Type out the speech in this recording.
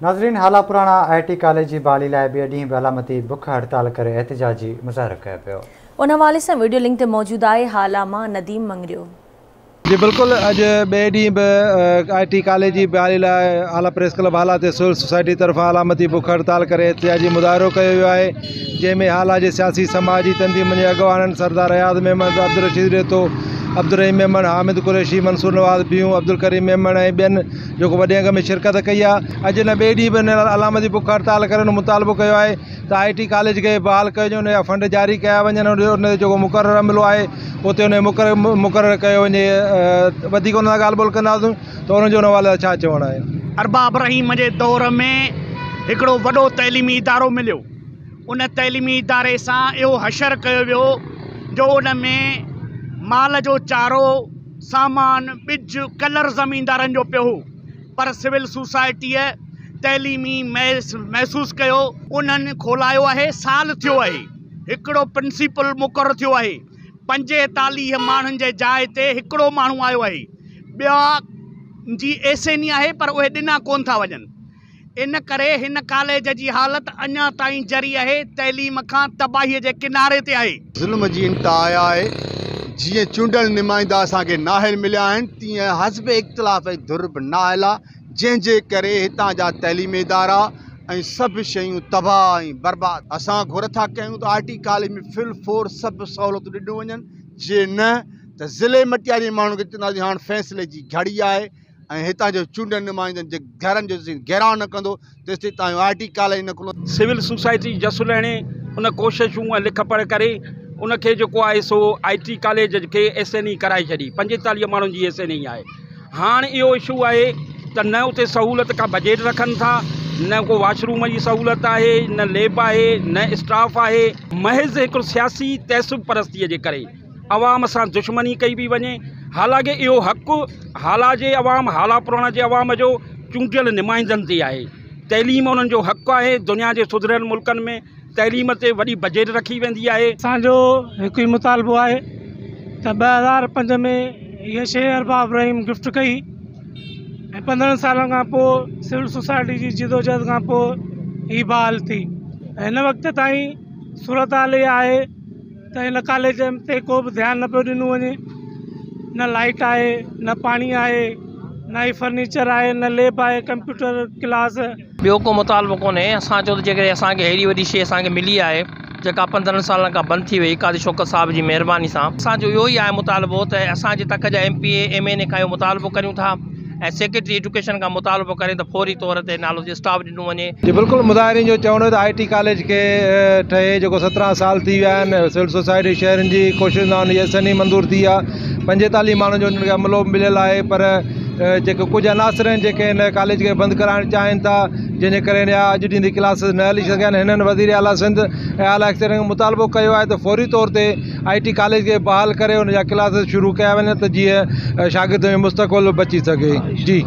नाज़रीन, हाला पुराणा IIT कॉलेज की बहाली लाइ ॿिए ॾींहुं बि अलामती बुख हड़ताल करे एहतिजाजी मुज़ाहिरो कयो पियो। उन हवाले से वीडियो लिंक ते मौजूद है हाला मां नदीम मंगरियो। जी बिल्कुल, अज बे डी IIT कॉलेज की बहाली लाइ आला प्रेस क्लब हाला ते सिविल सोसाइटी तरफा अलामती बुख हड़ताल करे एहतिजाजी मुज़ाहिरो कयो वियो आहे, जंहिंमें हाला जे सियासी समाजी तंज़ीम जे अॻवाननि सरदार रियाज़ मेमन, अब्दुल रशीद रेतो, अब्दुल रहीम मेमन, हामिद कुरैशी, मंसूर नवाज़ बियूं, अब्दुल करीम मेमन ऐं ॿियनि जेको वॾे अंग में शिरकत कई आहे। अॼु हिन ॿिए ॾींहुं बि हिन अलामती बुख हड़ताल करे मुतालबो कयो आहे त IIT कॉलेज खे बहाल कयो वञे, फंड जारी कया वञनि, उन जेको मुक़ररु अमिलो आहे उते उन मुक़ररु कयो वञे। वधीक उन सां ॻाल्हि ॿोल कंदासीं त उनजो उन हवाले छा चवणु आहे। अरबाब रहीम जे दौर में हिकिड़ो वॾो तइलीमी इदारो मिलियो, उन तइलीमी इदारे सां इहो हशर कयो वियो जो उन में माल जो चारो, सामान, ॿिज, कलर ज़मींदारनि जो पियो हो, पर सिविल सोसाइटीअ तइलीमी महसूसु कयो, उन्हनि खोलायो आहे। साल थियो आहे, हिकिड़ो प्रिंसिपल मुक़ररु थियो आहे, 45 माण्हुनि जे जाइ ते हिकिड़ो माण्हू आयो आहे, ॿिया जी एसेनी आहे पर उहे ॾिना कोन था वञनि। इन करे हिन कॉलेज जी हालत अञा ताईं जरी आहे, तइलीम खां तबाहीअ जे किनारे ते आहे। ज़ुल्म जी इंतिहा आहे। जीअं चूंडल नुमाइंदा असांखे नाहिल मिलिया आहिनि, तीअं हज़्ब इख़्तिलाफ़ धुर बि नाहिल आहे, जंहिंजे करे हितां जा तइलीमी इदारा ऐं सभु शयूं तबाह ऐं बर्बाद। असां घुर था कयूं त IIT कॉलेज में फिल फोर सभु सहूलियतूं ॾिनियूं वञनि, जे न त ज़िले मटिया जे माण्हुनि खे चवंदासीं हाणे फ़ैसिले जी घड़ी आहे ऐं हितां जो चूंडल नुमाइंदनि जे घरनि जो घेराव न कंदो तेसिताईं तव्हांजो IIT कॉलेज न खुलो। सिविल सोसाइटी जसुलहणे उन कोशिशूं ऐं लिख पढ़ करे उनखे जेको आहे सो IIT कॉलेज खे SNE कराए छॾी, 45 माण्हुनि जी SNE आहे। हाणे इहो इशू आहे त न उते सहूलियत का बजट रखनि था, न को वॉशरूम जी सहूलियत आहे, न लैब आहे, न स्टाफ आहे। महज़ हिकिड़ो सियासी तहसुब परस्तीअ जे करे अवाम सां दुश्मनी कई बि वञे। हालांकि इहो हक़ु हाला जे अवाम, हाला पुराणा जे अवाम जो चूंडियल नुमाइंदनि ते आहे। तइलीम उन्हनि जो हक़ु आहे। दुनिया जे सुधरियल मुल्कनि में तइलीम ते वॾी बजट रखी वेंदी आहे। असांजो हिकु ई मुतालबो आहे त 2005 में इहा शइ अरबाब रहीम गिफ्ट कई ऐं 15 सालनि खां पोइ सिविल सोसाइटी जी जिदोजहद खां पोइ ही बहाल थी। हिन वक़्त ताईं सूरत हाल इहा आहे त हिन कॉलेज ते को बि ध्यानु न पियो ॾिनो वञे, न लाइट आहे, न पाणी आहे, न ही फर्नीचर आहे, न लैब आहे, कंप्यूटर क्लास। ॿियो को मुतालबो कोन्हे असांजो, त जेकॾहिं असांखे अहिड़ी वॾी शइ असांखे मिली आहे जेका 15 सालनि खां बंदि थी वई कादी शौकत साहब जी महिरबानी सां, असांजो इहो ई आहे मुतालबो त असांजे तक जा MPA MNA खां इहो मुतालबो करियूं था ऐं सेक्रेटरी एजुकेशन का मुतालबो करे त फौरी तौर ते नालो जे स्टाफ ॾिनो वञे। जी बिल्कुलु, मुज़ाहिरीन जो चवणो त IIT कॉलेज खे ठहे जेको 17 साल थी विया आहिनि, सिविल सोसाइटी शहरनि जी कोशिशि सां हुनजी SNE मंज़ूर थी आहे, 45 माण्हुनि जो उन्हनि खे अमिलो मिलियल आहे, पर जेके कुझु अनासर आहिनि जेके हिन कॉलेज खे बंदि कराइणु चाहिनि था, जंहिंजे करे अॼु ॾींहुं क्लासिस न हली सघनि। हिननि वज़ीर आला सिंध ऐं आला अफ़सरनि खे मुतालबो कयो आहे त फौरी तौर ते IIT कॉलेज खे बहाल करे हुन जा क्लासिस शुरू कया वञनि त जीअं शागिर्दनि जो मुस्तक़बिल बची सघे। जी।